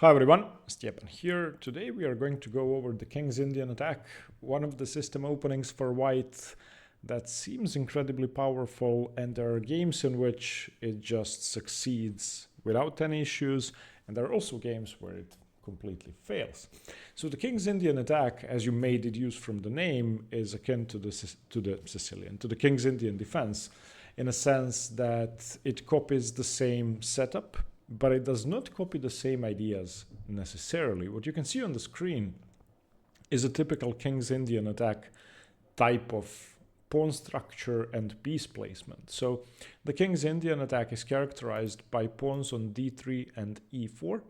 Hi everyone, Stepan here. Today we are going to go over the King's Indian attack, one of the system openings for white that seems incredibly powerful, and there are games in which it just succeeds without any issues, and there are also games where it completely fails. So the King's Indian attack, as you may deduce from the name, is akin to the King's Indian Defense, in a sense that it copies the same setup, but it does not copy the same ideas necessarily. What you can see on the screen is a typical King's Indian attack type of pawn structure and piece placement. So the King's Indian attack is characterized by pawns on d3 and e4,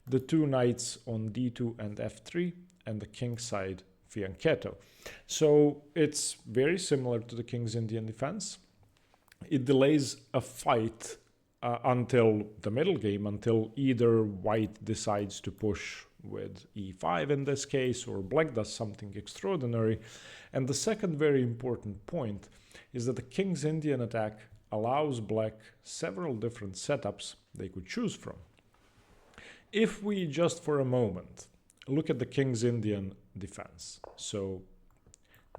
the two knights on d2 and f3, and the kingside fianchetto. So it's very similar to the King's Indian Defense. It delays a fight until the middle game, until either white decides to push with e5 in this case, or black does something extraordinary. And the second very important point is that the King's Indian attack allows black several different setups they could choose from. If we just for a moment look at the King's Indian Defense, so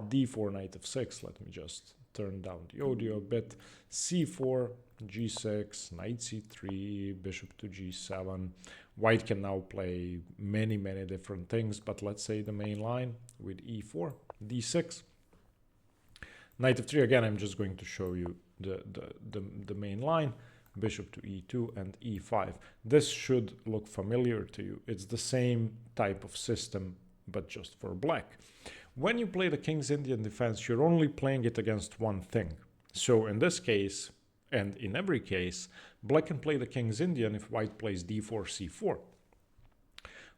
d4, knight f6, let me just turn down the audio a bit, c4, g6, knight c3, bishop to g7. White can now play many different things, but let's say the main line with e4, d6, knight f3. Again, I'm just going to show you the main line, bishop to e2 and e5. This should look familiar to you. It's the same type of system, but just for black. When you play the King's Indian Defense, you're only playing it against one thing. So in this case, and in every case, black can play the King's Indian if white plays d4, c4.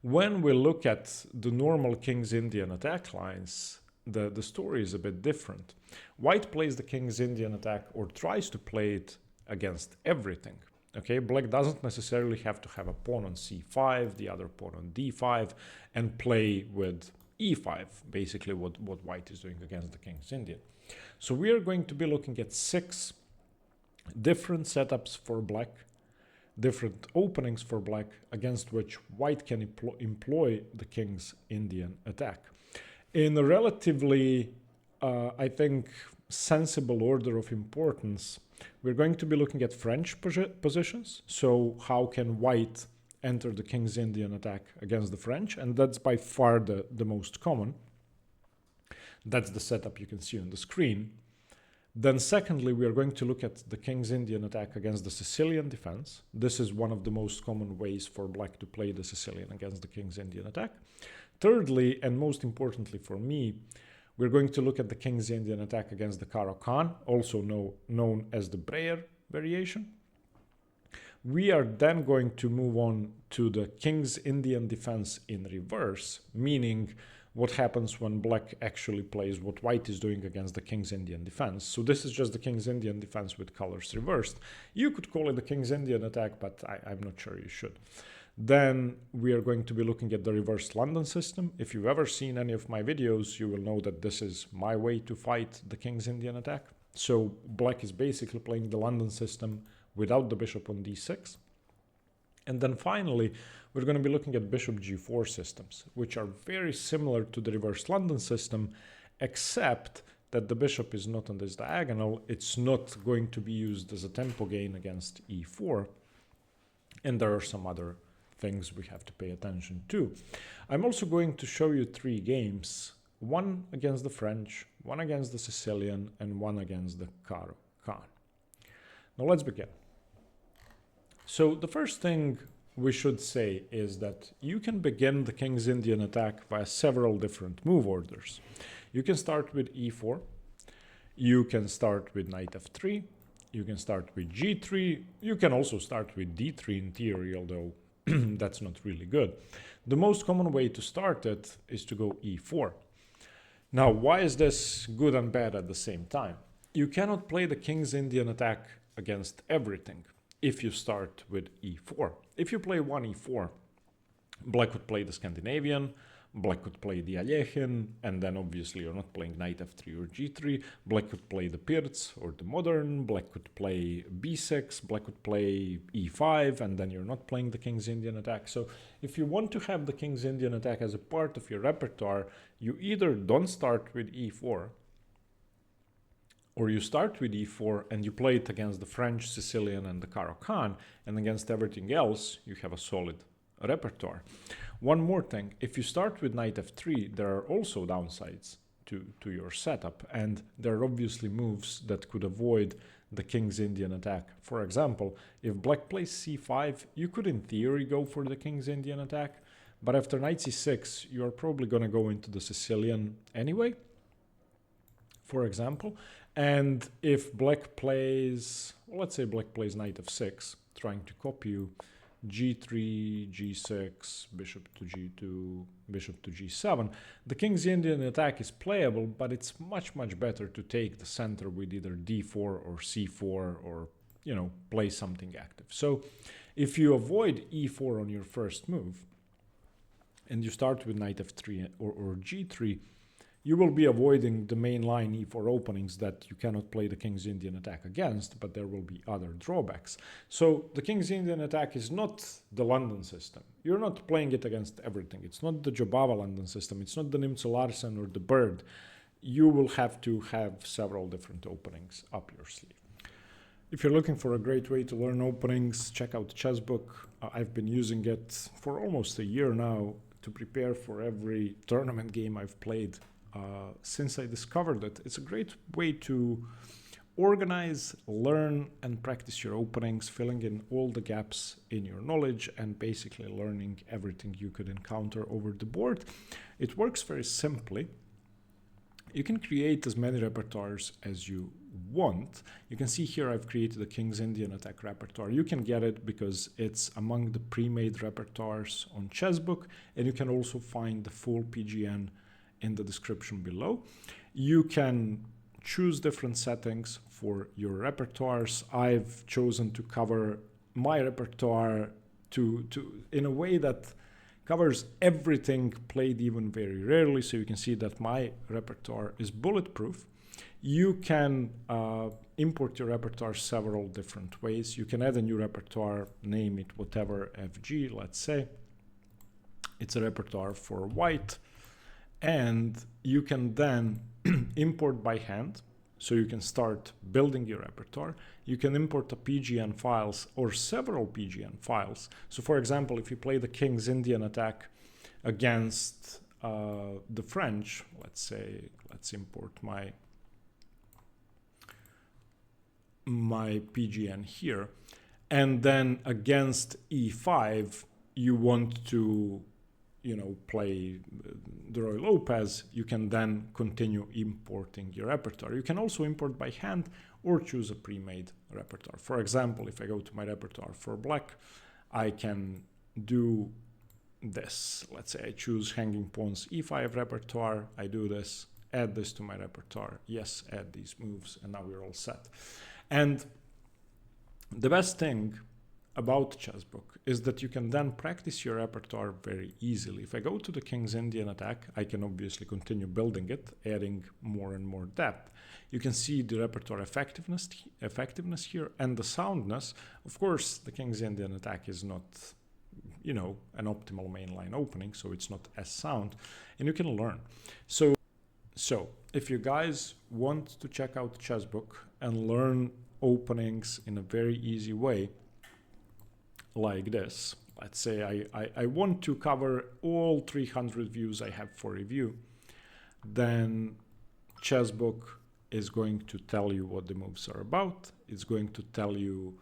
When we look at the normal King's Indian attack lines, the story is a bit different. White plays the King's Indian attack, or tries to play it, against everything. Okay, black doesn't necessarily have to have a pawn on c5, the other pawn on d5, and play with e5, basically what white is doing against the King's Indian. So we are going to be looking at 6 different setups for black, different openings for black, against which white can employ the King's Indian attack. In a relatively, I think, sensible order of importance, we're going to be looking at French positions. So how can white enter the King's Indian attack against the French? And that's by far the most common. That's the setup you can see on the screen. Then secondly, we are going to look at the King's Indian attack against the Sicilian Defense. This is one of the most common ways for black to play the Sicilian against the King's Indian attack. Thirdly, and most importantly for me, we're going to look at the King's Indian attack against the Caro-Kann, also known as the Breyer variation. We are then going to move on to the King's Indian Defense in reverse, meaning what happens when black actually plays what white is doing against the King's Indian Defense. So this is just the King's Indian Defense with colors reversed. You could call it the King's Indian attack, but I'm not sure you should. Then we are going to be looking at the reversed London system. If you've ever seen any of my videos, you will know that this is my way to fight the King's Indian attack. So black is basically playing the London system without the bishop on d6. And then finally, we're going to be looking at bishop g4 systems, which are very similar to the reversed London system, except that the bishop is not on this diagonal. It's not going to be used as a tempo gain against e4. And there are some other things we have to pay attention to. I'm also going to show you 3 games, one against the French, one against the Sicilian, and one against the Caro-Kann. Now let's begin. So the first thing we should say is that you can begin the King's Indian attack via several different move orders. You can start with e4, you can start with knight f3, you can start with g3, you can also start with d3 in theory, although that's not really good. The most common way to start it is to go e4. Now, why is this good and bad at the same time? You cannot play the King's Indian attack against everything if you start with e4. If you play one e4, black would play the Scandinavian, Black could play the Alekhine, and then obviously you're not playing knight f3 or g3. Black could play the Pirc or the modern. Black could play b6. Black could play e5, and then you're not playing the King's Indian attack. So if you want to have the King's Indian attack as a part of your repertoire, you either don't start with e4, or you start with e4 and you play it against the French, Sicilian, and the Caro-Kann, and against everything else, you have a solid repertoire. One more thing, if you start with knight f3, there are also downsides to your setup, and there are obviously moves that could avoid the King's Indian attack. For example, if black plays c5, you could in theory go for the King's Indian attack, but after knight c6, you're probably going to go into the Sicilian anyway, for example. And if black plays, let's say black plays knight f6, trying to copy you, g3, g6, bishop to g2, bishop to g7. The King's Indian attack is playable, but it's much, much better to take the center with either d4 or c4 or, you know, play something active. So if you avoid e4 on your first move and you start with knight f3 or g3, you will be avoiding the main line e4 openings that you cannot play the King's Indian attack against, but there will be other drawbacks. So the King's Indian attack is not the London system. You're not playing it against everything. It's not the Jobava London system. It's not the Nimzo Larsen or the Bird. You will have to have several different openings up your sleeve. If you're looking for a great way to learn openings, check out the chess book. I've been using it for almost a year now to prepare for every tournament game I've played. Since I discovered it, it's a great way to organize, learn, and practice your openings, filling in all the gaps in your knowledge and basically learning everything you could encounter over the board. It works very simply. You can create as many repertoires as you want. You can see here I've created a King's Indian attack repertoire. You can get it because it's among the pre-made repertoires on Chessbook, and you can also find the full PGN in the description below. You can choose different settings for your repertoires. I've chosen to cover my repertoire in a way that covers everything played even very rarely, so you can see that my repertoire is bulletproof. You can import your repertoire several different ways. You can add a new repertoire, name it whatever, FG, let's say. It's a repertoire for white. And you can then import by hand, so you can start building your repertoire. You can import the PGN files or several PGN files. So for example, if you play the King's Indian attack against the French, let's import my PGN here, and then against e5, you want to play the Roy Lopez, you can then continue importing your repertoire. You can also import by hand or choose a pre-made repertoire. For example, if I go to my repertoire for black, I can do this. Let's say I choose hanging pawns e5 repertoire. I do this, add this to my repertoire. Yes, add these moves, and now we're all set. And the best thing about Chessbook is that you can then practice your repertoire very easily. If I go to the King's Indian attack, I can obviously continue building it, adding more and more depth. You can see the repertoire effectiveness here and the soundness. Of course, the King's Indian attack is not, an optimal mainline opening, so it's not as sound, and you can learn. So if you guys want to check out Chessbook and learn openings in a very easy way, like this, let's say I want to cover all 300 views I have for review, then Chessbook is going to tell you what the moves are about. It's going to tell you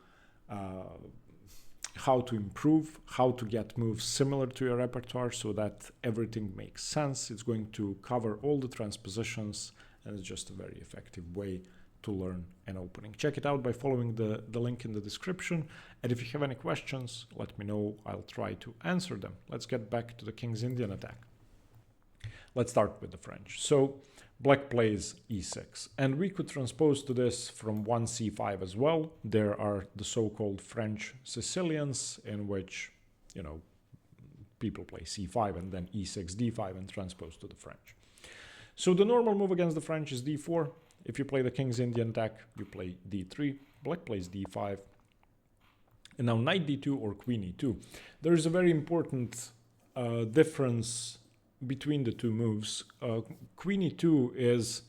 how to improve, how to get moves similar to your repertoire so that everything makes sense. It's going to cover all the transpositions, and it's just a very effective way to learn an opening. Check it out by following the link in the description. And if you have any questions, let me know. I'll try to answer them. Let's get back to the King's Indian attack. Let's start with the French. So black plays e6. And we could transpose to this from 1c5 as well. There are the so-called French Sicilians, in which, people play c5 and then e6, d5 and transpose to the French. So the normal move against the French is d4. If you play the King's Indian attack, you play d3. Black plays d5. And now knight d2 or queen e2. There is a very important difference between the two moves. Queen e2 is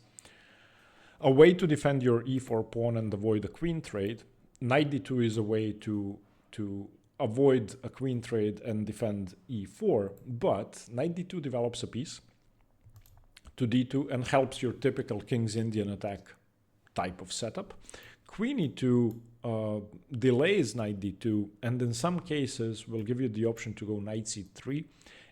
a way to defend your e4 pawn and avoid a queen trade. Knight d2 is a way to avoid a queen trade and defend e4, but knight d2 develops a piece to d2 and helps your typical King's Indian attack type of setup. Queen e2 delays knight d2, and in some cases will give you the option to go knight c3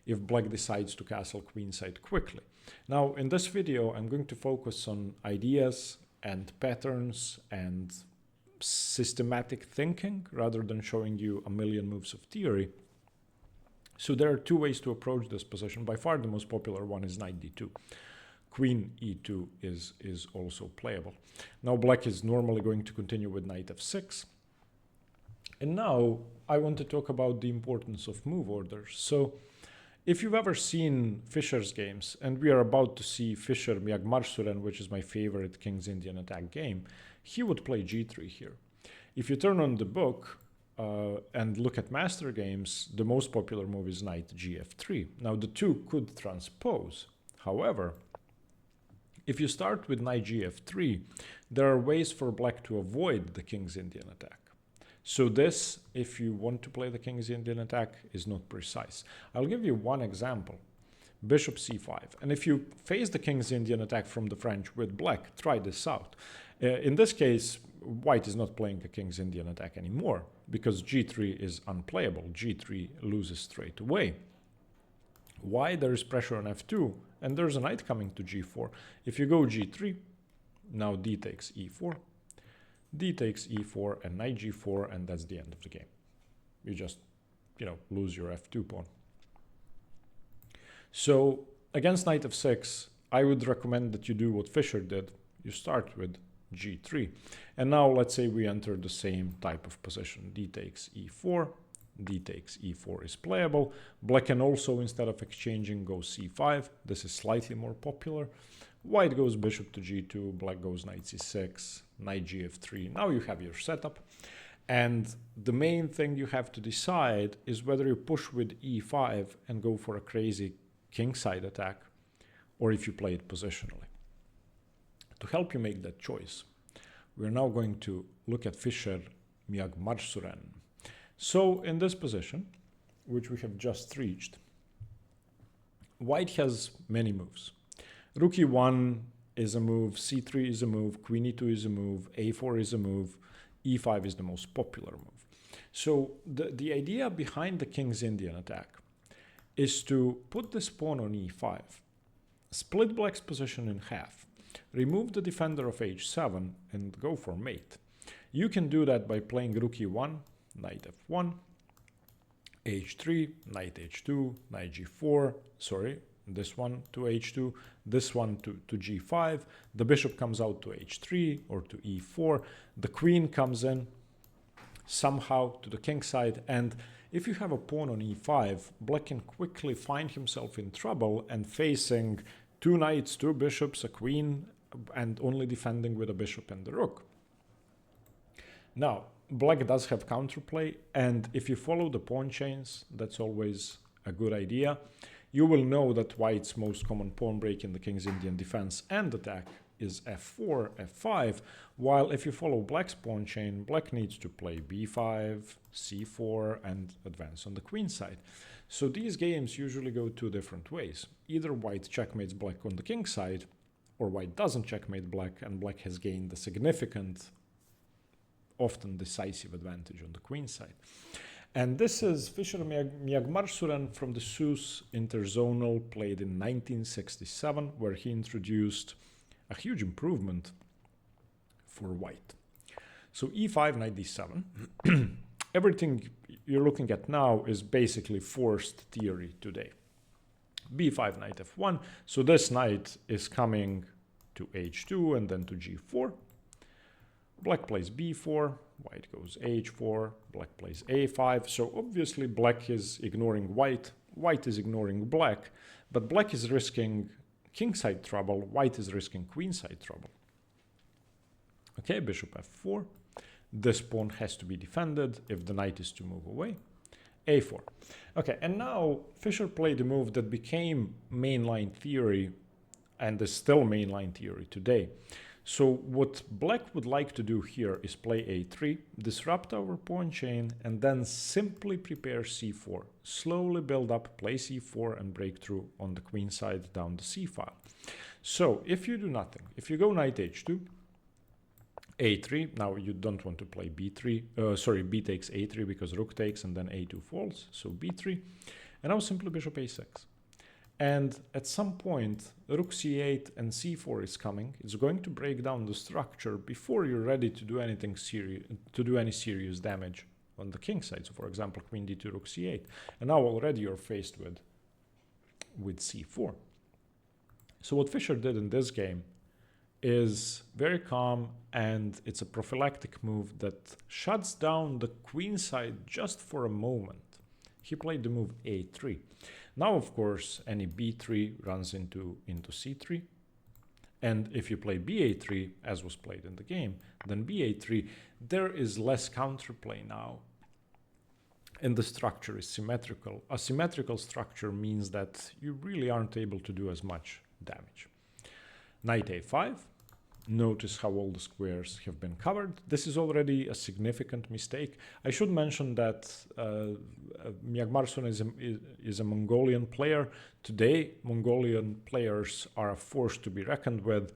if black decides to castle queenside quickly. Now, in this video, I'm going to focus on ideas and patterns and systematic thinking rather than showing you a million moves of theory. So there are two ways to approach this position. By far the most popular one is knight d2. Queen e2 is also playable. Now black is normally going to continue with knight f6. And now I want to talk about the importance of move orders. So if you've ever seen Fischer's games, and we are about to see Fischer Miyagmarsuren, which is my favorite King's Indian attack game, he would play g3 here. If you turn on the book and look at master games, the most popular move is knight gf3. Now the two could transpose. However, if you start with knight gf3, there are ways for black to avoid the King's Indian attack. So this, if you want to play the King's Indian attack, is not precise. I'll give you one example. Bishop c5. And if you face the King's Indian attack from the French with black, try this out. In this case, white is not playing a King's Indian attack anymore because g3 is unplayable. g3 loses straight away. Why? There is pressure on f2 and there's a knight coming to g4. If you go g3, now d takes e4, d takes e4 and knight g4, and that's the end of the game. You just, lose your f2 pawn. So against knight f6, I would recommend that you do what Fischer did. You start with g3. And now let's say we enter the same type of position. D takes e4, d takes e4 is playable. Black can also, instead of exchanging, go c5. This is slightly more popular. White goes bishop to g2, black goes knight c6, knight gf3. Now you have your setup. And the main thing you have to decide is whether you push with e5 and go for a crazy kingside attack, or if you play it positionally. To help you make that choice, we're now going to look at Fischer Miyagmarsuren. So in this position, which we have just reached, white has many moves. Rook e1 is a move, c3 is a move, queen e2 is a move, a4 is a move, e5 is the most popular move. So the idea behind the King's Indian attack is to put this pawn on e5, split black's position in half, remove the defender of h7 and go for mate. You can do that by playing rook e1, knight f1, h3, knight h2, knight g4, sorry, this one to h2, this one to g5, the bishop comes out to h3 or to e4, the queen comes in somehow to the king side, and if you have a pawn on e5, black can quickly find himself in trouble and facing two knights, two bishops, a queen, and only defending with a bishop and the rook. Now, black does have counterplay, and if you follow the pawn chains, that's always a good idea. You will know that white's most common pawn break in the King's Indian defense and attack is f4, f5, while if you follow black's pawn chain, black needs to play b5, c4, and advance on the queen side. So these games usually go two different ways. Either white checkmates black on the king side, or white doesn't checkmate black, and black has gained a significant, often decisive advantage on the queen side. And this is Fischer Miyagmarsuren from the Seuss Interzonal, played in 1967, where he introduced a huge improvement for white. So e5, knight d7. Everything you're looking at now is basically forced theory today. b5, knight f1. So this knight is coming to h2 and then to g4. Black plays b4, white goes h4, black plays a5. So obviously black is ignoring white, white is ignoring black, but black is risking kingside trouble, white is risking queenside trouble. Okay, bishop f4. This pawn has to be defended if the knight is to move away. a4. Okay, and now Fischer played a move that became mainline theory and is still mainline theory today. So what black would like to do here is play a3, disrupt our pawn chain, and then simply prepare c4. Slowly build up, play c4, and break through on the queen side down the c file. So if you do nothing, if you go knight h2, a3, now you don't want to play b3, sorry, b takes a3 because rook takes and then a2 falls, so b3, and now simply bishop a6. And at some point, rook c8 and c4 is coming. It's going to break down the structure before you're ready to do anything serious, to do any serious damage on the king side. So for example, queen d2, rook c8. And now already you're faced with c4. So what Fischer did in this game is very calm, and it's a prophylactic move that shuts down the queen side just for a moment. He played the move a3. Now, of course, any b3 runs into c3. And if you play ba3, as was played in the game, then ba3, there is less counterplay now. And the structure is symmetrical. A symmetrical structure means that you really aren't able to do as much damage. Knight a5. Notice how all the squares have been covered. This is already a significant mistake. I should mention that Myagmarson is a Mongolian player. Today, Mongolian players are a force to be reckoned with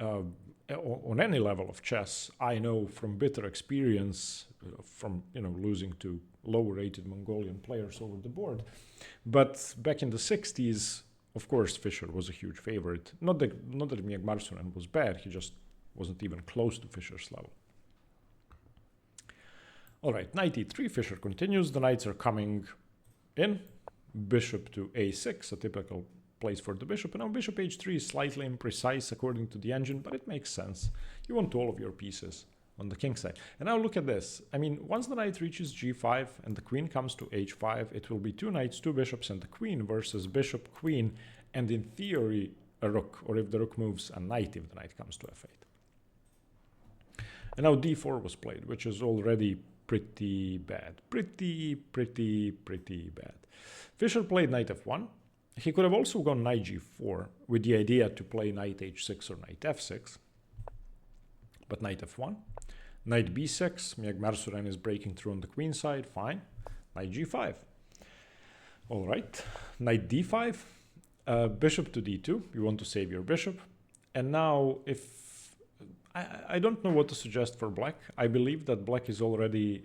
on any level of chess. I know from bitter experience from losing to low-rated Mongolian players over the board. But back in the 60s, of course, Fischer was a huge favorite. Not that Myagmarson was bad, he just wasn't even close to Fischer's level. All right, knight e3, Fischer continues. The knights are coming in. Bishop to a6, a typical place for the bishop. And now bishop h3 is slightly imprecise according to the engine, but it makes sense. You want all of your pieces on the king side. And now look at this. I mean, once the knight reaches g5 and the queen comes to h5, it will be two knights, two bishops, and the queen versus bishop, queen, and in theory, a rook, or if the rook moves, a knight if the knight comes to f8. And now d4 was played, which is already pretty bad. Pretty bad. Fischer played knight f1. He could have also gone knight g4 with the idea to play knight h6 or knight f6. But knight f1. Knight b6, Myagmarson is breaking through on the queen side, fine. Knight g5. All right, knight d5, bishop to d2, you want to save your bishop. And now if, I don't know what to suggest for black. I believe that black is already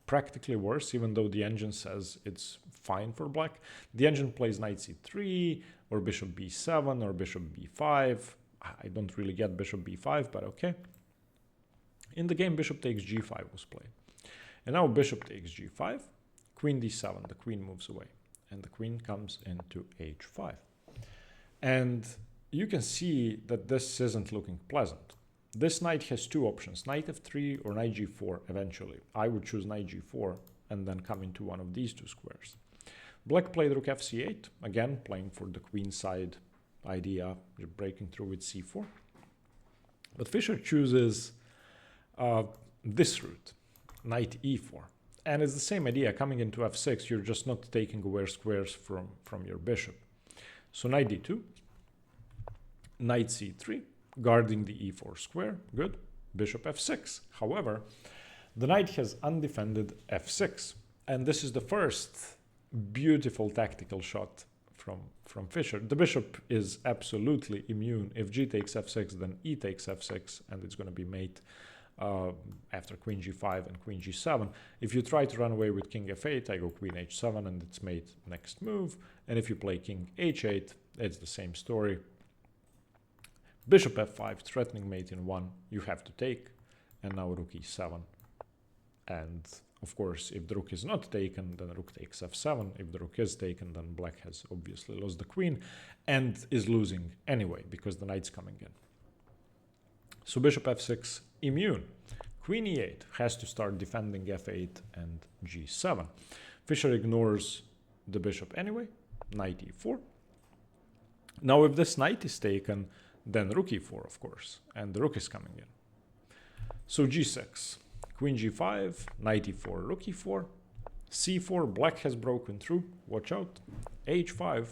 practically worse, even though the engine says it's fine for black. The engine plays knight c3, or bishop b7, or bishop b5. I don't really get bishop b5, but okay. In the game, bishop takes g5 was played. And now bishop takes g5, queen d7, the queen moves away, and the queen comes into h5. And you can see that this isn't looking pleasant. This knight has two options, knight f3 or knight g4 eventually. I would choose knight g4 and then come into one of these two squares. Black played rook fc8, again playing for the queen side idea, breaking through with c4. But Fischer chooses this route, knight e4. And it's the same idea, coming into f6, you're just not taking away squares from your bishop. So knight d2, knight c3, guarding the e4 square, good. Bishop f6. However, the knight has undefended f6. And this is the first beautiful tactical shot from Fischer. The bishop is absolutely immune. If g takes f6, then e takes f6, and it's going to be mate after queen g5 and queen g7. If you try to run away with king f8, I go queen h7, and it's mate next move. And if you play king h8, it's the same story. Bishop f5, threatening mate in 1, you have to take, and now rook e7. And of course, if the rook is not taken, then rook takes f7. If the rook is taken, then black has obviously lost the queen and is losing anyway because the knight's coming in. So bishop f6, immune. Queen e8 has to start defending f8 and g7. Fischer ignores the bishop anyway, knight e4. Now if this knight is taken, then rook e4, of course, and the rook is coming in. So g6, queen g5, knight e4, rook e4, c4, black has broken through, watch out, h5,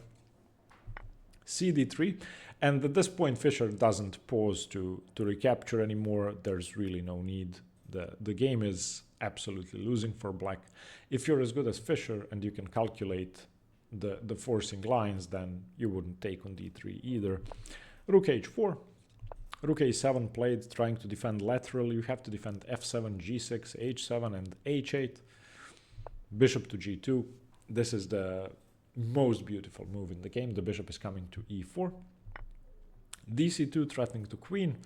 cd3, and at this point Fischer doesn't pause to recapture anymore. There's really no need. The game is absolutely losing for black. If you're as good as Fischer and you can calculate the forcing lines, then you wouldn't take on d3 either. Rook h4, rook a7 played, trying to defend lateral. You have to defend f7, g6, h7, and h8. Bishop to g2. This is the most beautiful move in the game. The bishop is coming to e4. dc2 threatening to queen.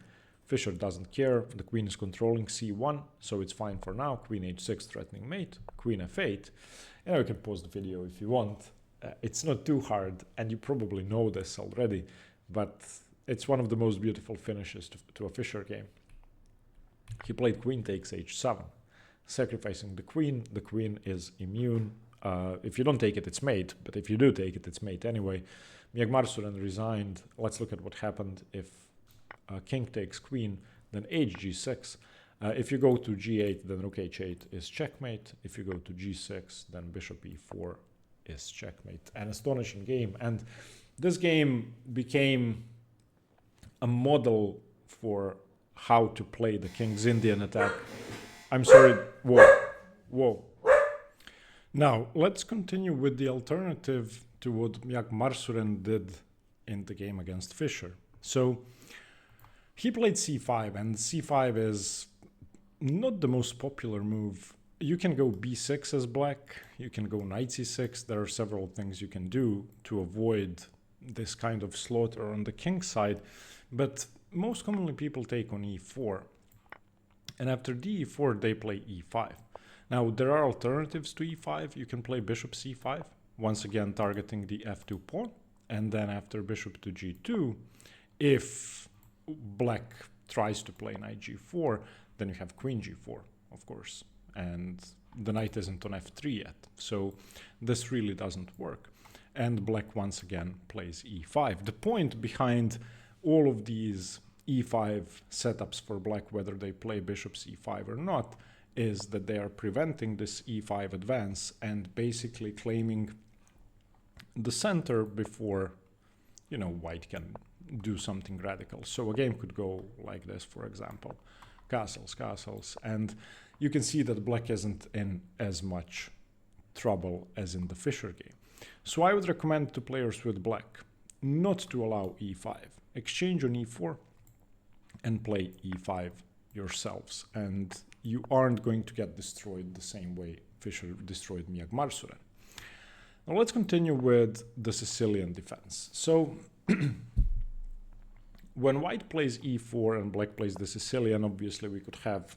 Fischer doesn't care. The queen is controlling c1, so it's fine for now. Queen h6 threatening mate. Queen f8. And you can pause the video if you want. It's not too hard, and you probably know this already, but it's one of the most beautiful finishes to a Fischer game. He played queen takes h7, sacrificing the queen. The queen is immune. If you don't take it, it's mate, but if you do take it, it's mate anyway. Miagmarsuren resigned. Let's look at what happened if king takes queen, then hg6. If you go to g8, then rook h8 is checkmate. If you go to g6, then bishop e4 is checkmate. An astonishing game. And this game became a model for how to play the King's Indian attack. I'm sorry. Whoa. Now, let's continue with the alternative to what Miagmarsuren did in the game against Fischer. So he played c5, and c5 is not the most popular move. You can go b6 as black, you can go knight c6. There are several things you can do to avoid this kind of slaughter on the king's side, but most commonly people take on e4. And after d4, they play e5. Now, there are alternatives to e5. You can play bishop c5, once again targeting the f2 pawn. And then after bishop to g2, if black tries to play knight g4, then you have queen g4, of course. And the knight isn't on f3 yet. So this really doesn't work. And black once again plays e5. The point behind all of these e5 setups for black, whether they play bishop c5 or not, is that they are preventing this e5 advance and basically claiming the center before, you know, white can do something radical. So a game could go like this, for example. Castles, and you can see that black isn't in as much trouble as in the Fischer game. So I would recommend to players with black not to allow e5. Exchange on e4 and play e5 yourselves, and you aren't going to get destroyed the same way Fischer destroyed Miagmarsuren. Now let's continue with the Sicilian defense. So when white plays e4 and black plays the Sicilian, obviously we could have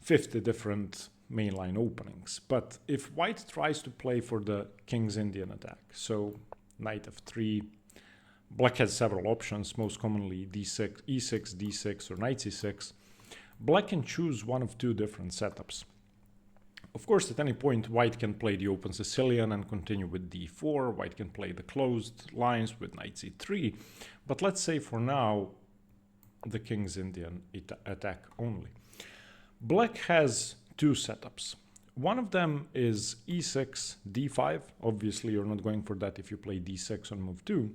50 different mainline openings. But if white tries to play for the King's Indian attack, so knight f3, black has several options, most commonly d6, e6, d6, or knight c6. Black can choose one of two different setups. Of course, at any point, white can play the open Sicilian and continue with d4. White can play the closed lines with knight c3. But let's say for now, the King's Indian attack only. Black has two setups. One of them is e6, d5. Obviously, you're not going for that if you play d6 on move 2.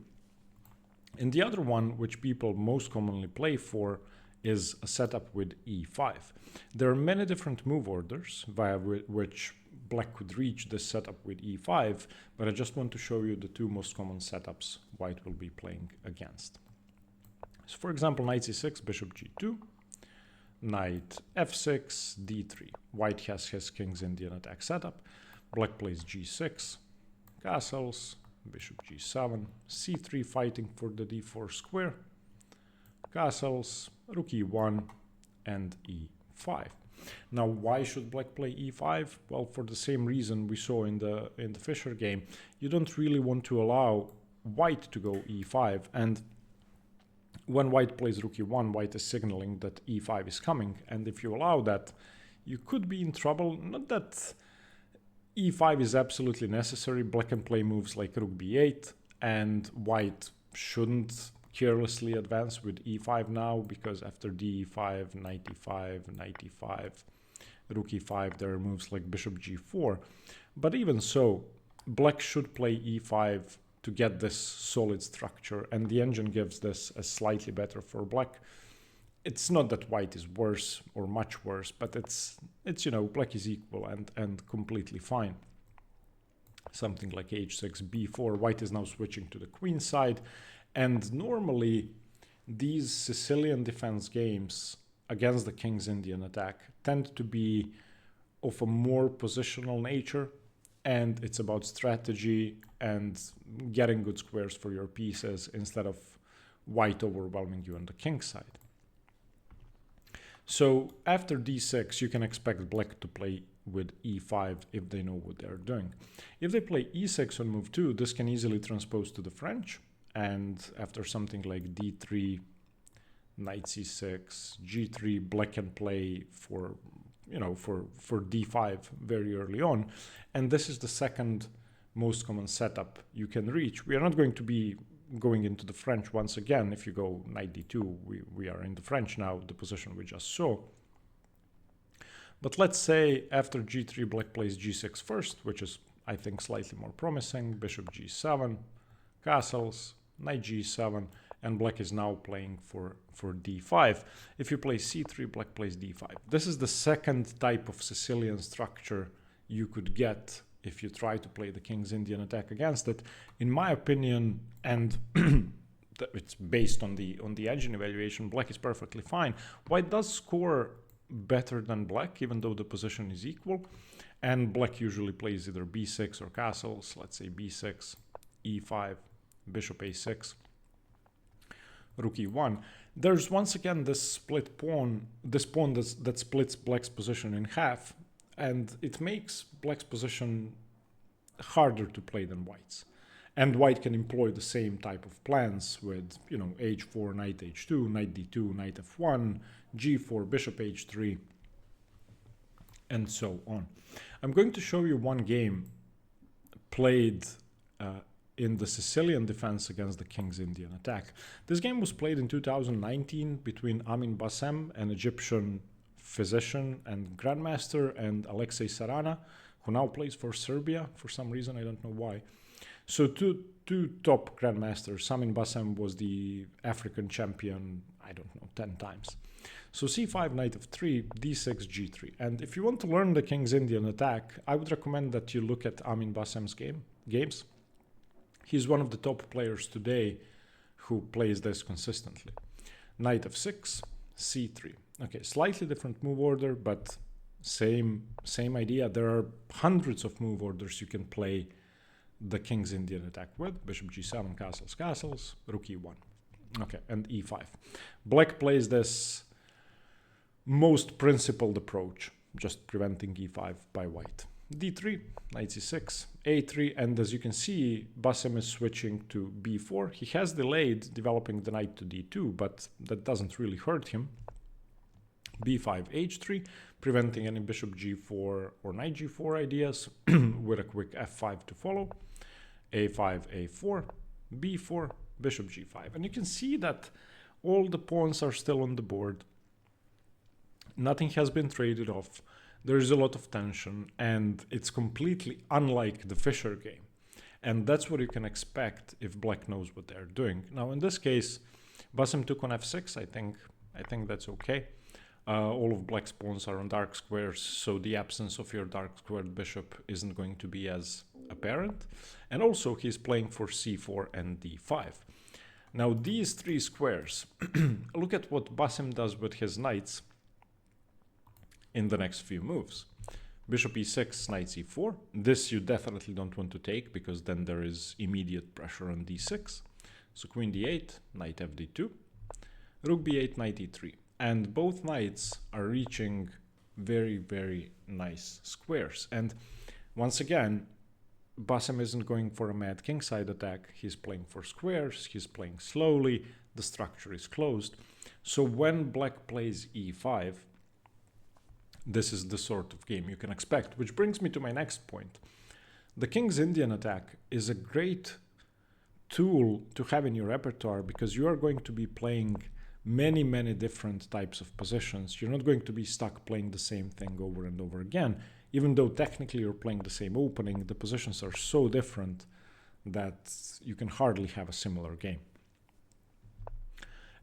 And the other one, which people most commonly play for, is a setup with e5. There are many different move orders via which black could reach this setup with e5, but I just want to show you the two most common setups white will be playing against. So for example, knight c6, bishop g2, knight f6, d3. White has his King's Indian attack setup. Black plays g6, castles, bishop g7, c3 fighting for the d4 square, castles, rook e1, and e5. Now, why should black play e5? Well, for the same reason we saw in the Fischer game. You don't really want to allow white to go e5, and when white plays rook e1, white is signaling that e5 is coming, and if you allow that, you could be in trouble. Not that e5 is absolutely necessary. Black can play moves like rook b8, and white shouldn't carelessly advance with e5 now, because after d5, knight e5, knight e5, rook e5, there are moves like bishop g4. But even so, black should play e5 to get this solid structure, and the engine gives this as slightly better for black. It's not that white is worse or much worse, but it's you know, black is equal and completely fine. Something like h6, b4, white is now switching to the queen side, and normally these Sicilian defense games against the King's Indian attack tend to be of a more positional nature, and it's about strategy and getting good squares for your pieces instead of white overwhelming you on the king side. So after d6, you can expect black to play with e5 if they know what they're doing. If they play e6 on move 2, this can easily transpose to the French, and after something like d3, knight c6, g3, black can play for, you know, for d5 very early on, and this is the second most common setup you can reach. We are not going to be going into the French once again. If you go knight d2, we are in the French now, the position we just saw. But let's say after g3, black plays g6 first, which is, I think, slightly more promising. Bishop g7, castles, knight g7, and black is now playing for d5. If you play c3, black plays d5. This is the second type of Sicilian structure you could get if you try to play the King's Indian attack against it. In my opinion, and it's based on the engine evaluation, black is perfectly fine. White does score better than black, even though the position is equal, and black usually plays either b6 or castles. Let's say b6, e5, bishop a6, rook e1. There's once again this split pawn, this pawn that splits black's position in half, and it makes black's position harder to play than white's. And white can employ the same type of plans with, you know, h4, knight h2, knight d2, knight f1, g4, bishop h3, and so on. I'm going to show you one game played in the Sicilian defense against the King's Indian attack. This game was played in 2019 between Amin Bassem, an Egyptian physician and grandmaster, and Alexei Sarana, who now plays for Serbia for some reason, I don't know why. So two top grandmasters. Amin Bassem was the African champion, I don't know, 10 times. So c5, knight f3, d6, g3. And if you want to learn the King's Indian attack, I would recommend that you look at Amin Bassem's games. He's one of the top players today who plays this consistently. Knight f6, c3. Okay, slightly different move order, but same idea. There are hundreds of move orders you can play the King's Indian attack with. Bishop g7, castles, castles, rook e1. Okay, and e5. Black plays this most principled approach, just preventing e5 by white. d3, knight c6, a3, and as you can see, Bassem is switching to b4. He has delayed developing the knight to d2, but that doesn't really hurt him. b5, h3, preventing any bishop g4 or knight g4 ideas with a quick f5 to follow. a5, a4, b4, bishop g5. And you can see that all the pawns are still on the board. Nothing has been traded off. There's a lot of tension, and it's completely unlike the Fischer game. And that's what you can expect if black knows what they're doing. Now, in this case, Bassem took on f6. I think that's okay. All of black's pawns are on dark squares, so the absence of your dark squared bishop isn't going to be as apparent. And also, he's playing for c4 and d5. Now, these three squares, look at what Bassem does with his knights in the next few moves. Bishop e6, knight c4. This you definitely don't want to take, because then there is immediate pressure on d6. So queen d8, knight fd2, rook b8, knight e3. And both knights are reaching very, very nice squares. And once again, Bassem isn't going for a mad kingside attack. He's playing for squares. He's playing slowly. the structure is closed. So when black plays e5, this is the sort of game you can expect, which brings me to my next point. The King's Indian attack is a great tool to have in your repertoire because you are going to be playing many different types of positions. You're not going to be stuck playing the same thing over and over again. Even though technically you're playing the same opening, the positions are so different that you can hardly have a similar game.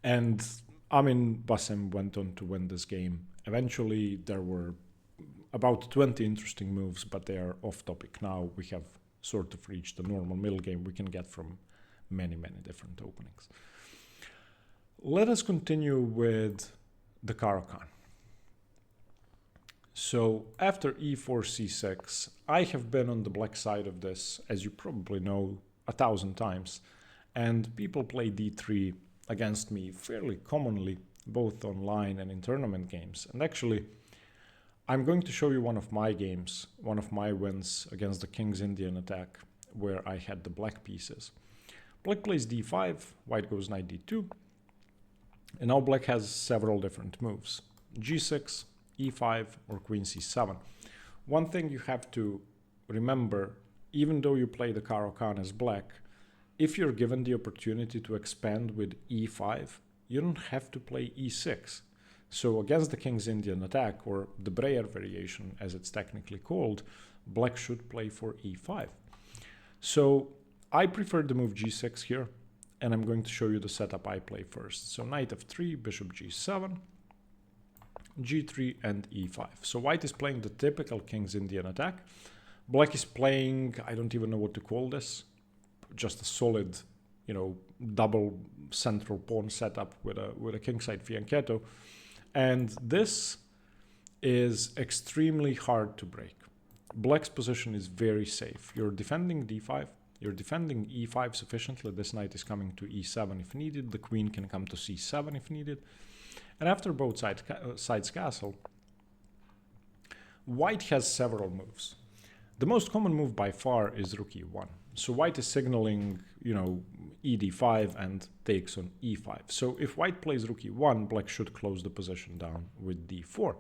And Amin Basim went on to win this game. Eventually, there were about 20 interesting moves, but they are off topic now. We have sort of reached the normal middle game we can get from many different openings. Let us continue with the Caro-Kann. So after e4, c6, I have been on the black side of this, as you probably know, 1,000 times. And people play d3 against me fairly commonly, both online and in tournament games. And actually, I'm going to show you one of my games, one of my wins against the King's Indian attack, where I had the black pieces. Black plays d5, white goes knight d2. And now black has several different moves. g6, e5, or queen c7. One thing you have to remember, even though you play the Caro-Kann as black, if you're given the opportunity to expand with e5, you don't have to play e6. So against the King's Indian attack, or the Breyer variation as it's technically called, black should play for e5. So I prefer the move g6 here, and I'm going to show you the setup I play first. So knight f3, bishop g7, g3 and e5. So white is playing the typical King's Indian attack. Black is playing, I don't even know what to call this, just a solid, double central pawn setup with a kingside fianchetto. And this is extremely hard to break. Black's position is very safe. You're defending d5, you're defending e5 sufficiently. This knight is coming to e7 if needed. The queen can come to c7 if needed. And after both sides castle, white has several moves. The most common move by far is rook e1. So white is signaling, e d5 and takes on e5. So if white plays rook e1, black should close the position down with d4.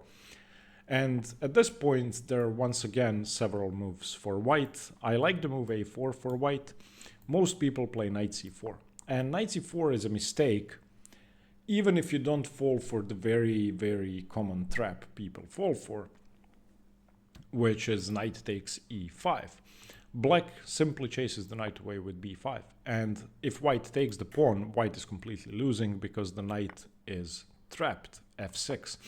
And at this point, there are once again several moves for white. I like the move a4 for white. Most people play knight c4. And knight c4 is a mistake, even if you don't fall for the very common trap people fall for, which is knight takes e5. Black simply chases the knight away with b5. And if white takes the pawn, white is completely losing because the knight is trapped, f6.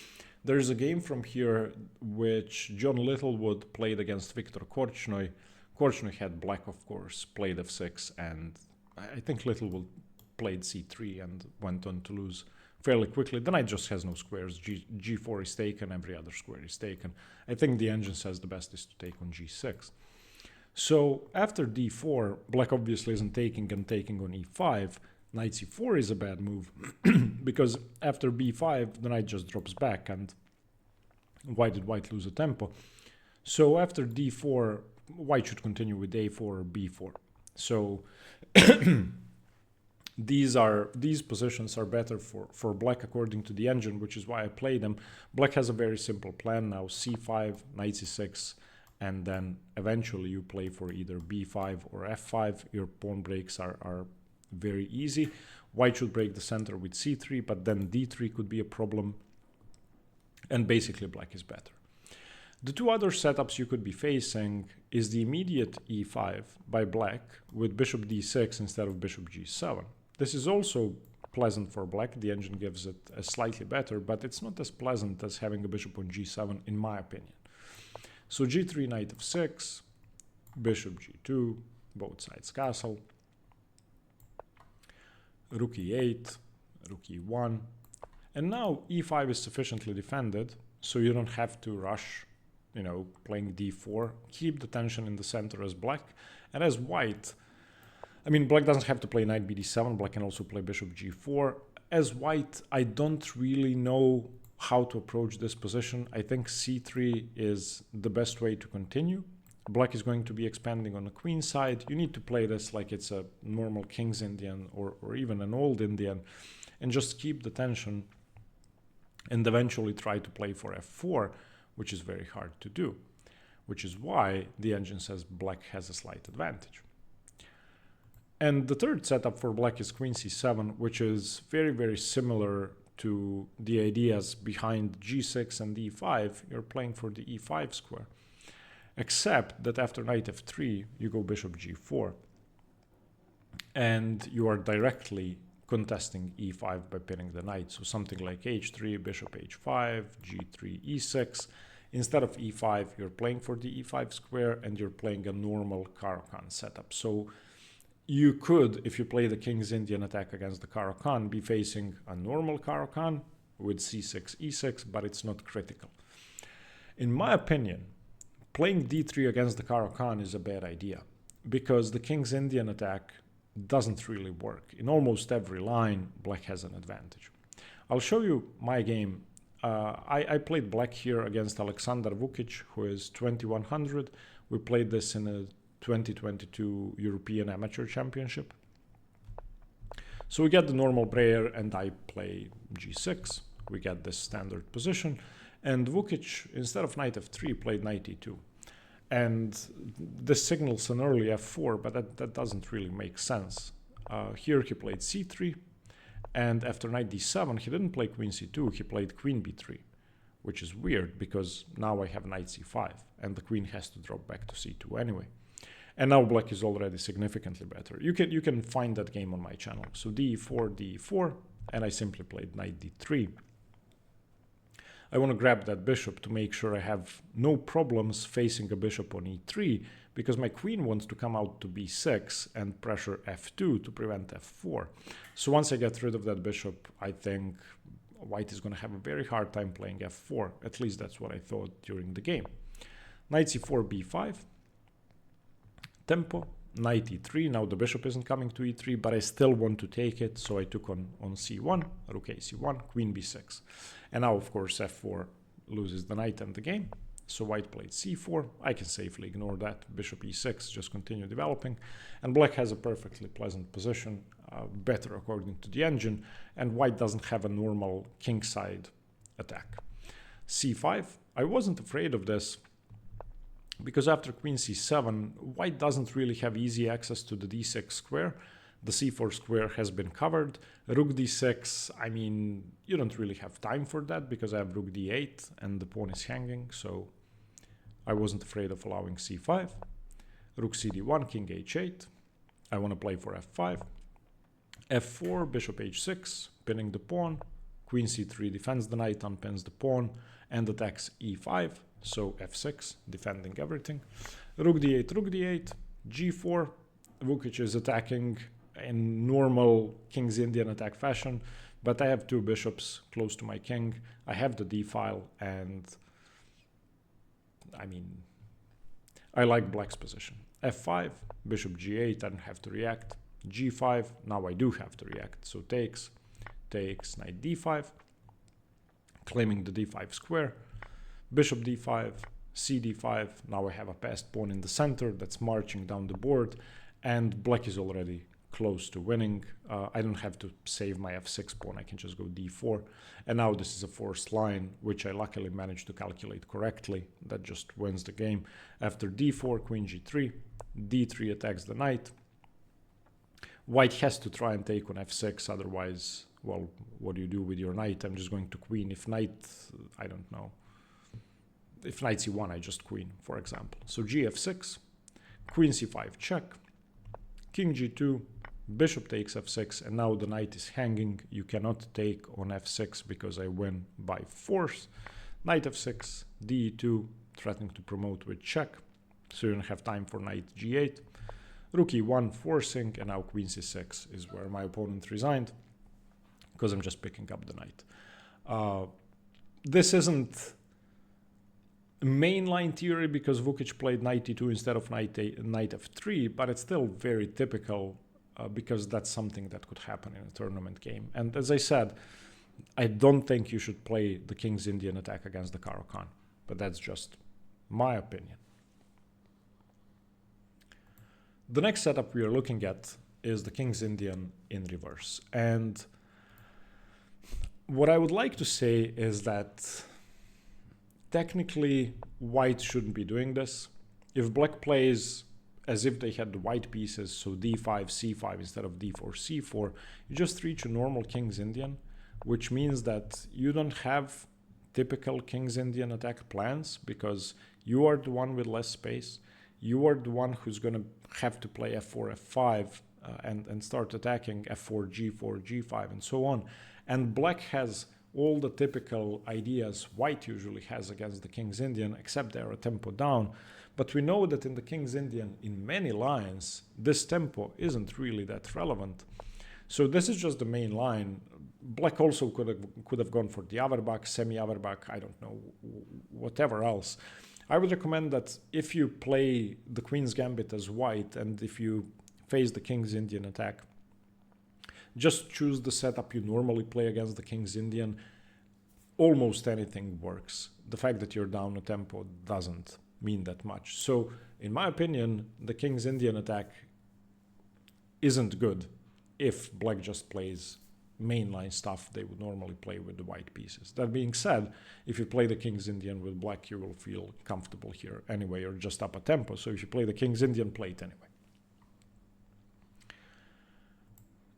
There's a game from here which John Littlewood played against Viktor Korchnoi. Korchnoi had black, of course, played f6, and I think Littlewood played c3 and went on to lose fairly quickly. The knight just has no squares. G4 is taken, every other square is taken. I think the engine says the best is to take on g6. So after d4, black obviously isn't taking and taking on e5. Knight c4 is a bad move because after b5, the knight just drops back, and why did white lose a tempo? So after d4, white should continue with a4 or b4. So these positions are better for black according to the engine, which is why I play them. Black has a very simple plan now: c5, knight c6, and then eventually you play for either b5 or f5. Your pawn breaks are very easy. White should break the center with c3, but then d3 could be a problem. And basically black is better. The two other setups you could be facing is the immediate e5 by black with bishop d6 instead of bishop g7. This is also pleasant for black. The engine gives it a slightly better, but it's not as pleasant as having a bishop on g7 in my opinion. So g3, knight f6, bishop g2, both sides castle, rook e8, rook e1, and now e5 is sufficiently defended, so you don't have to rush, playing d4. Keep the tension in the center as black, and as white, black doesn't have to play knight bd7, black can also play bishop g4. As white, I don't really know how to approach this position. I think c3 is the best way to continue. Black is going to be expanding on the queen side. You need to play this like it's a normal King's Indian or even an old Indian, and just keep the tension and eventually try to play for f4, which is very hard to do, which is why the engine says black has a slight advantage. And the third setup for black is queen c7, which is very, very similar to the ideas behind g6 and e5. You're playing for the e5 square. Except that after knight f3, you go bishop g4. And you are directly contesting e5 by pinning the knight. So something like h3, bishop h5, g3, e6. Instead of e5, you're playing for the e5 square and you're playing a normal Caro-Kann setup. So you could, if you play the King's Indian attack against the Caro-Kann, be facing a normal Caro-Kann with c6, e6, but it's not critical. In my opinion, playing d3 against the Caro-Kann is a bad idea because the King's Indian attack doesn't really work. In almost every line, black has an advantage. I'll show you my game. I played black here against Alexander Vukic, who is 2100. We played this in a 2022 European Amateur Championship. So we get the normal prayer and I play g6. We get this standard position. And Vukic, instead of knight f3, played knight e2. And this signals an early f4, but that doesn't really make sense. Here he played c3. And after knight d7, he didn't play queen c2, he played queen b3, which is weird because now I have knight c5 and the queen has to drop back to c2 anyway. And now black is already significantly better. You can find that game on my channel. So d4, d4, and I simply played knight d3. I want to grab that bishop to make sure I have no problems facing a bishop on e3 because my queen wants to come out to b6 and pressure f2 to prevent f4. So once I get rid of that bishop, I think white is going to have a very hard time playing f4. At least that's what I thought during the game. Knight c4, b5. Tempo. Knight e3. Now the bishop isn't coming to e3, but I still want to take it. So I took on c1, rook a c1, queen b6. And now, of course, f4 loses the knight and the game. So white played c4. I can safely ignore that. Bishop e6, just continue developing. And black has a perfectly pleasant position, better according to the engine. And white doesn't have a normal kingside attack. c5. I wasn't afraid of this because after queen c7, white doesn't really have easy access to the d6 square. The c4 square has been covered. Rook d6, I mean, you don't really have time for that because I have rook d8 and the pawn is hanging, so I wasn't afraid of allowing c5. Rook cd1, king h8. I want to play for f5. f4, bishop h6, pinning the pawn. Queen c3 defends the knight, unpins the pawn, and attacks e5. So f6, defending everything. Rook d8, g4. Vukic is attacking in normal King's Indian attack fashion, but I have two bishops close to my king. I have the d-file, and I mean, I like black's position. f5, bishop g8, I don't have to react. g5, now I do have to react. So takes, knight d5, claiming the d5 square. Bishop d5, cd5, now I have a passed pawn in the center that's marching down the board, and black is already close to winning. I don't have to save my f6 pawn, I can just go d4. And now this is a forced line, which I luckily managed to calculate correctly. That just wins the game. After d4, queen g3, d3 attacks the knight. White has to try and take on f6, otherwise, well, what do you do with your knight? I'm just going to queen. If knight, I don't know. If knight c1, I just queen, for example. So gf6, queen c5 check, king g2, bishop takes f6, and now the knight is hanging. You cannot take on f6 because I win by force. Knight f6, d2, threatening to promote with check, so you don't have time for knight g8. Rook e1 forcing, and now queen c6 is where my opponent resigned because I'm just picking up the knight. This isn't mainline theory because Vukic played knight e2 instead of knight f3, but it's still very typical because that's something that could happen in a tournament game. And as I said, I don't think you should play the King's Indian attack against the Caro-Kann, but that's just my opinion. The next setup we are looking at is the King's Indian in reverse. And what I would like to say is that technically white shouldn't be doing this. If black plays as if they had the white pieces, so d5, c5 instead of d4, c4, you just reach a normal King's Indian, which means that you don't have typical King's Indian attack plans because you are the one with less space. You are the one who's going to have to play f4, f5 and start attacking f4, g4, g5 and so on. And black has all the typical ideas white usually has against the King's Indian, except they're a tempo down. But we know that in the King's Indian, in many lines, this tempo isn't really that relevant. So this is just the main line. Black also could have gone for the Averbach, semi-Averbach, I don't know, whatever else. I would recommend that if you play the Queen's Gambit as white and if you face the King's Indian attack, just choose the setup you normally play against the King's Indian. Almost anything works. The fact that you're down a tempo doesn't mean that much. So, in my opinion, the King's Indian attack isn't good if black just plays mainline stuff they would normally play with the white pieces. That being said, if you play the King's Indian with black, you will feel comfortable here anyway. You're just up a tempo. So if you play the King's Indian, play it anyway.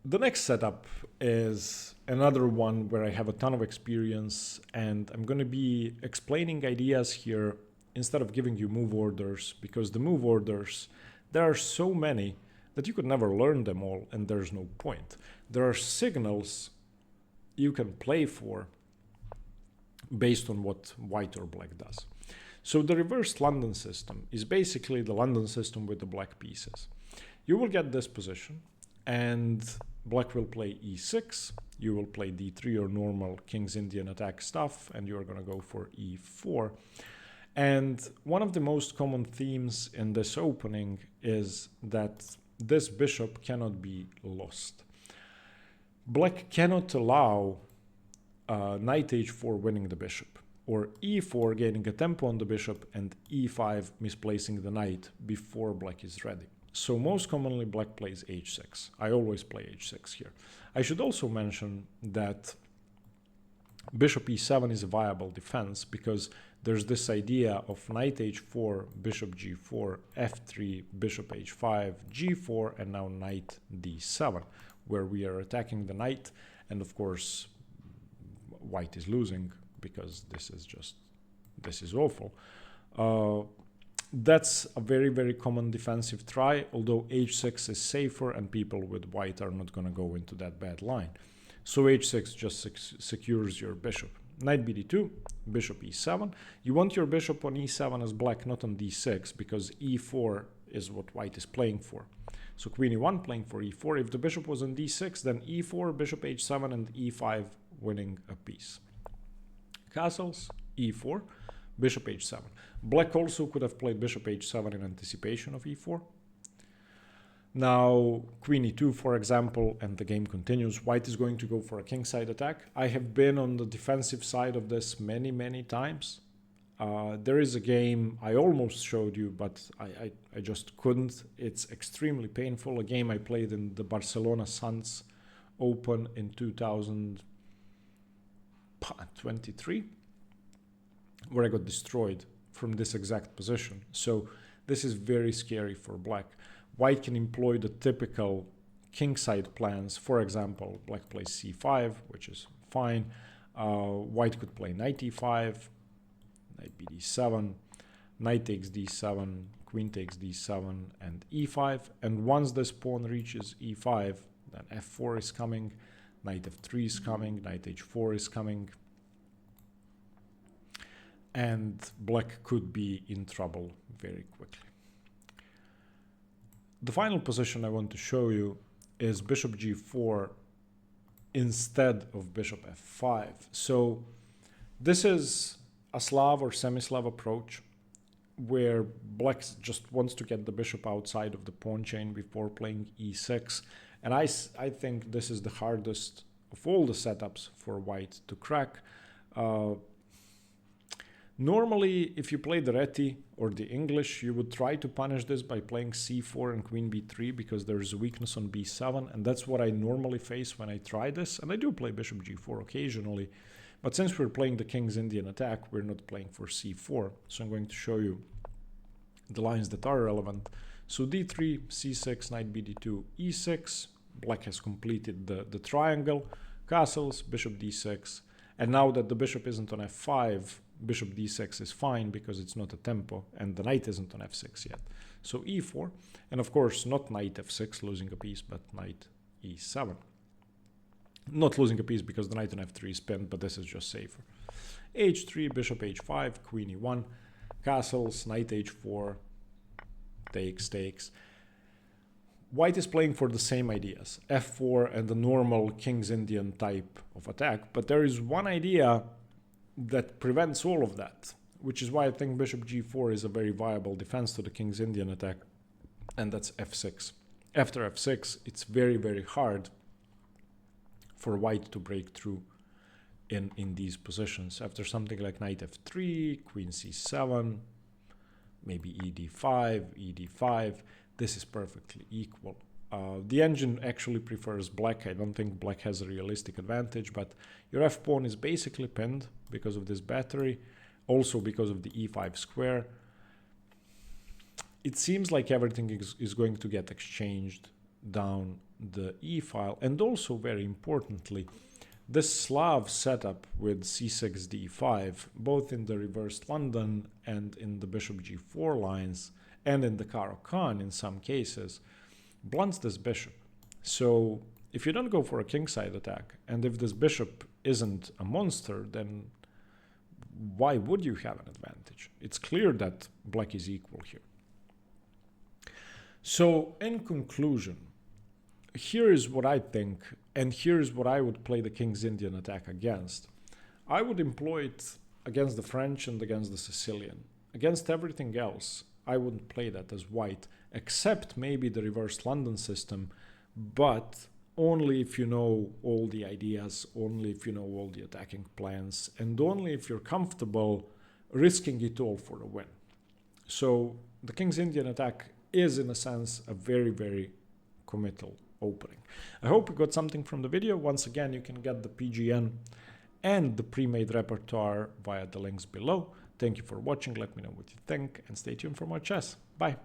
The next setup is another one where I have a ton of experience, and I'm going to be explaining ideas here instead of giving you move orders, because the move orders, there are so many that you could never learn them all, and there's no point. There are signals you can play for based on what white or black does. So the reversed London system is basically the London system with the black pieces. You will get this position, and black will play e6, you will play d3 or normal King's Indian attack stuff, and you're going to go for e4. And one of the most common themes in this opening is that this bishop cannot be lost. Black cannot allow knight h4 winning the bishop, or e4 gaining a tempo on the bishop, and e5 misplacing the knight before black is ready. So most commonly black plays h6. I always play h6 here. I should also mention that bishop e7 is a viable defense because there's this idea of knight h4, bishop g4, f3, bishop h5, g4, and now knight d7, where we are attacking the knight, and of course white is losing because this is awful. That's a very, very common defensive try, although h6 is safer and people with white are not going to go into that bad line. So h6 just secures your bishop. Knight bd2, bishop e7. You want your bishop on e7 as black, not on d6, because e4 is what white is playing for. So queen e1 playing for e4. If the bishop was on d6, then e4, bishop h7, and e5 winning a piece. Castles, e4, bishop h7. Black also could have played bishop h7 in anticipation of e4. Now, queen e2, for example, and the game continues. White is going to go for a kingside attack. I have been on the defensive side of this many, many times. There is a game I almost showed you, but I just couldn't. It's extremely painful. A game I played in the Barcelona Suns Open in 2023, where I got destroyed from this exact position. So this is very scary for black. White can employ the typical kingside plans. For example, black plays c5, which is fine. White could play knight e5, knight bd7, knight takes d7, queen takes d7, and e5. And once this pawn reaches e5, then f4 is coming, knight f3 is coming, knight h4 is coming. And black could be in trouble very quickly. The final position I want to show you is bishop g4 instead of bishop f5. So this is a Slav or semi-Slav approach where black just wants to get the bishop outside of the pawn chain before playing e6. And I think this is the hardest of all the setups for white to crack. Normally, if you play the Reti or the English, you would try to punish this by playing c4 and queen b3 because there's a weakness on b7, and that's what I normally face when I try this. And I do play bishop g4 occasionally, but since we're playing the King's Indian attack, we're not playing for c4. So I'm going to show you the lines that are relevant. So d3, c6, knight bd2, e6. Black has completed the triangle, castles, bishop d6. And now that the bishop isn't on f5, bishop d6 is fine because it's not a tempo, and the knight isn't on f6 yet. So e4, and of course not knight f6, losing a piece, but knight e7. Not losing a piece because the knight on f3 is pinned, but this is just safer. h3, bishop h5, queen e1, castles, knight h4, takes. White is playing for the same ideas, f4 and the normal King's Indian type of attack, but there is one idea that prevents all of that, which is why I think bishop g4 is a very viable defense to the King's Indian attack, and that's f6. After f6, it's very, very hard for white to break through in these positions. After something like knight f3, queen c7, maybe ed5, this is perfectly equal. The engine actually prefers black. I don't think black has a realistic advantage, but your f-pawn is basically pinned because of this battery, also because of the e5 square. It seems like everything is going to get exchanged down the e-file, and also very importantly, this Slav setup with c6 d5, both in the reversed London and in the bishop g4 lines, and in the Caro-Kann in some cases, blunts this bishop. So if you don't go for a kingside attack, and if this bishop isn't a monster, then why would you have an advantage? It's clear that black is equal here. So in conclusion, here is what I think, and here is what I would play the King's Indian attack against. I would employ it against the French and against the Sicilian. Against everything else, I wouldn't play that as white, except maybe the reversed London system, but only if you know all the ideas, only if you know all the attacking plans, and only if you're comfortable risking it all for a win. So the King's Indian attack is, in a sense, a very, very committal opening. I hope you got something from the video. Once again, you can get the PGN and the pre-made repertoire via the links below. Thank you for watching. Let me know what you think, and stay tuned for more chess. Bye.